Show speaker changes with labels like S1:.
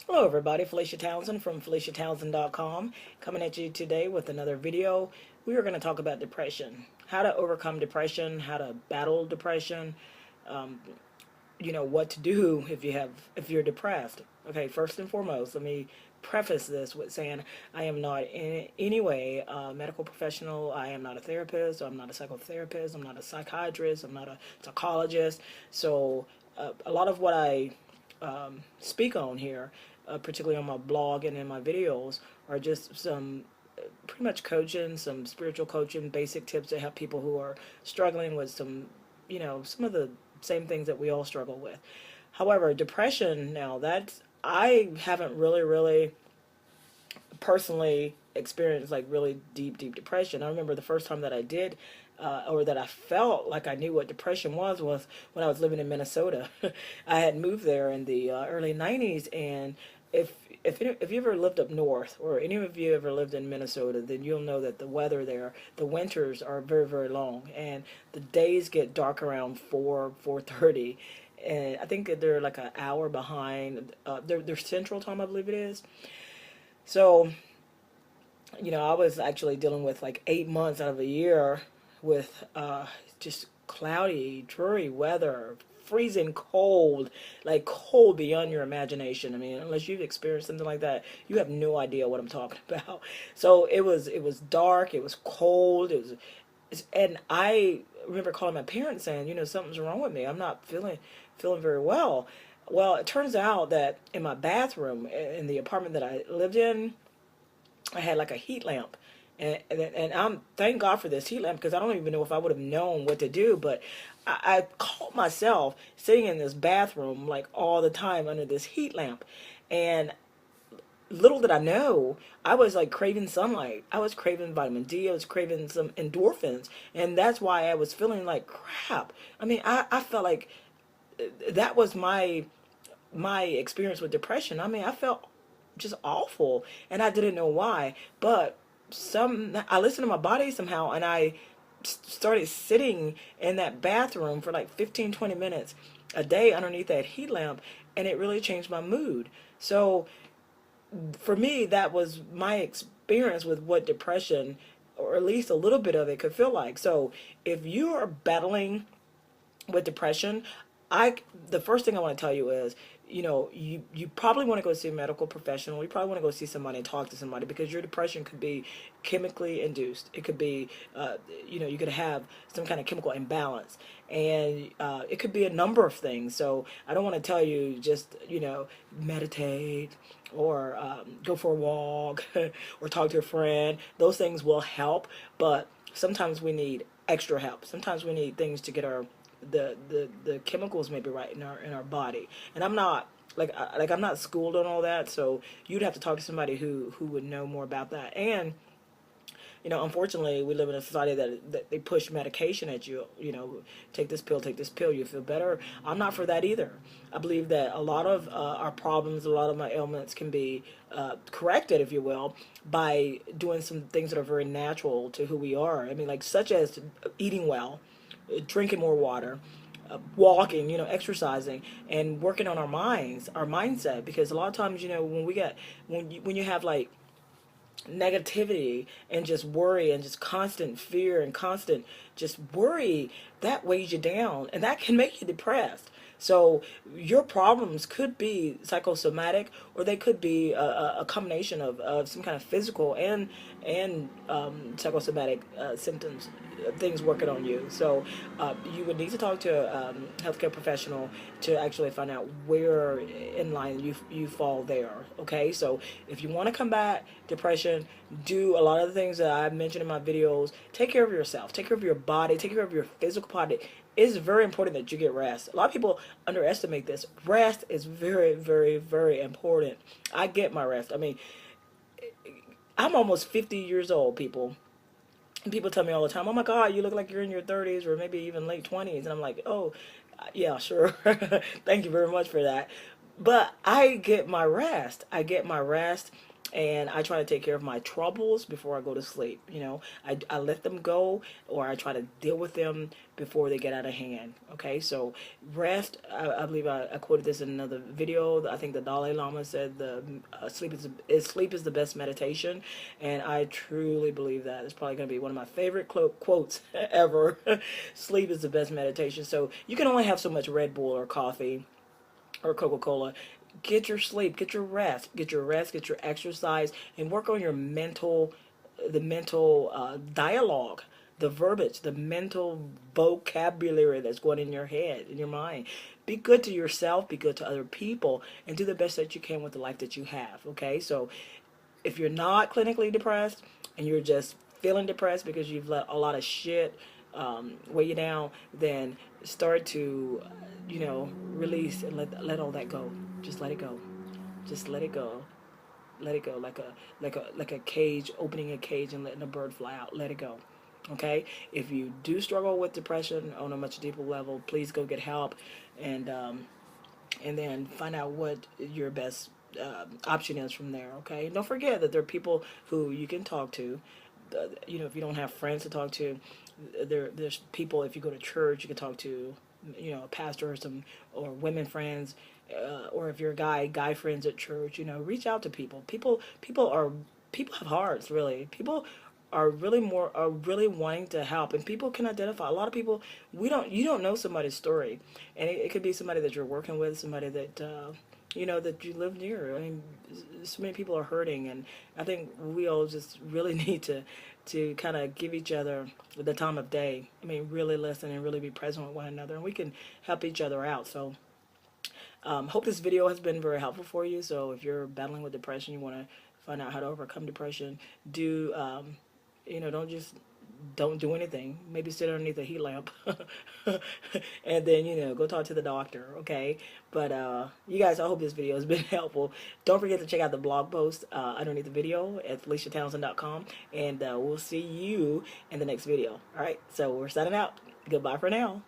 S1: Hello everybody, Felicia Townsend from FeliciaTownsend.com coming at you today with another video. We are going to talk about depression, how to overcome depression, how to battle depression, um, what to do if you're depressed. Okay, first and foremost, let me preface this with saying I am not in any way a medical professional. I am not a therapist. I'm not a psychotherapist. I'm not a psychiatrist. I'm not a psychologist. So a lot of what I speak on here, particularly on my blog and in my videos, are just some pretty much coaching, some spiritual coaching, basic tips to help people who are struggling with some of the same things that we all struggle with. However, depression, now that's, I haven't really personally experienced like really deep depression. I remember the first time that I did, or that I felt like I knew what depression was when I was living in Minnesota. I had moved there in the early 90s, and if if you ever lived up north, or any of you ever lived in Minnesota, then you'll know that the weather there, the winters are very long, and the days get dark around 4:30, and I think that they're like an hour behind. They're Central Time, I believe it is. So I was actually dealing with like 8 months out of a year with just cloudy, dreary weather, freezing cold, like cold beyond your imagination. I mean, unless you've experienced something like that, you have no idea what I'm talking about. So it was dark, it was cold, and I remember calling my parents saying, something's wrong with me. I'm not feeling very well. Well, it turns out that in my bathroom in the apartment that I lived in, I had like a heat lamp. And I'm thank God for this heat lamp, because I don't even know if I would have known what to do. But I caught myself sitting in this bathroom like all the time under this heat lamp, and little did I know, I was like craving sunlight. I was craving vitamin D. I was craving some endorphins, and that's why I was feeling like crap. I mean, I felt like that was my experience with depression. I mean, I felt just awful, and I didn't know why. But I listened to my body somehow, and I started sitting in that bathroom for like 15-20 minutes a day underneath that heat lamp, and it really changed my mood. So for me, that was my experience with what depression, or at least a little bit of it, could feel like. So if you are battling with depression, I the first thing I want to tell you is, you probably want to go see a medical professional. You probably want to go see somebody and talk to somebody, because your depression could be chemically induced. It could be, you could have some kind of chemical imbalance, and it could be a number of things. So I don't want to tell you just, meditate, or go for a walk, or talk to a friend. Those things will help, but sometimes we need extra help. Sometimes we need things to get the chemicals maybe right in our body. And I'm not I'm not schooled on all that, so you'd have to talk to somebody who would know more about that. And unfortunately, we live in a society that they push medication at you. Take this pill, you feel better. I'm not for that either. I believe that a lot of our problems, a lot of my ailments can be corrected, if you will, by doing some things that are very natural to who we are. I mean, like, such as eating well, drinking more water, walking, exercising, and working on our minds, our mindset. Because a lot of times, when you have like negativity and just worry and just constant fear and constant just worry, that weighs you down, and that can make you depressed. So your problems could be psychosomatic, or they could be a combination of some kind of physical and psychosomatic symptoms, things working on you. So you would need to talk to a healthcare professional to actually find out where in line you fall there. Okay, so if you want to combat depression, do a lot of the things that I've mentioned in my videos. Take care of yourself. Take care of your body. Take care of your physical body. It's very important that you get rest. A lot of people underestimate this. Rest is very important. I get my rest. I mean, I'm almost 50 years old, people. And people tell me all the time, "Oh my God, you look like you're in your 30s or maybe even late 20s." And I'm like, "Oh, yeah, sure." Thank you very much for that. But I get my rest. I get my rest, and I try to take care of my troubles before I go to sleep. You know, I let them go, or I try to deal with them before they get out of hand. Okay, so rest. I believe I quoted this in another video. I think the Dalai Lama said the sleep is the best meditation, and I truly believe that. It's probably going to be one of my favorite quotes ever. Sleep is the best meditation. So you can only have so much Red Bull or coffee or Coca-Cola. Get your sleep, get your rest, get your rest, get your exercise, and work on your the mental dialogue, the verbiage, the mental vocabulary that's going in your head, in your mind. Be good to yourself, be good to other people, and do the best that you can with the life that you have. Okay, so if you're not clinically depressed and you're just feeling depressed because you've let a lot of shit weigh you down, then start to, release and let all that go. Just let it go. Just let it go. Let it go, like a cage, opening a cage and letting a bird fly out. Let it go. Okay. If you do struggle with depression on a much deeper level, please go get help, and then find out what your best option is from there. Okay. Don't forget that there are people who you can talk to. If you don't have friends to talk to, there's people. If you go to church, you can talk to, a pastor or women friends, or if you're a guy friends at church. Reach out to people. People have hearts. Really, people are really wanting to help, and people can identify. A lot of people, you don't know somebody's story, and it could be somebody that you're working with, somebody that that you live near. I mean, so many people are hurting, and I think we all just really need to kind of give each other the time of day. I mean, really listen and really be present with one another, and we can help each other out. So, hope this video has been very helpful for you. So, if you're battling with depression, you want to find out how to overcome depression, don't do anything. Maybe sit underneath a heat lamp and then, go talk to the doctor, okay? But you guys, I hope this video has been helpful. Don't forget to check out the blog post underneath the video at FeliciaTownsend.com, and we'll see you in the next video. All right, so we're signing out. Goodbye for now.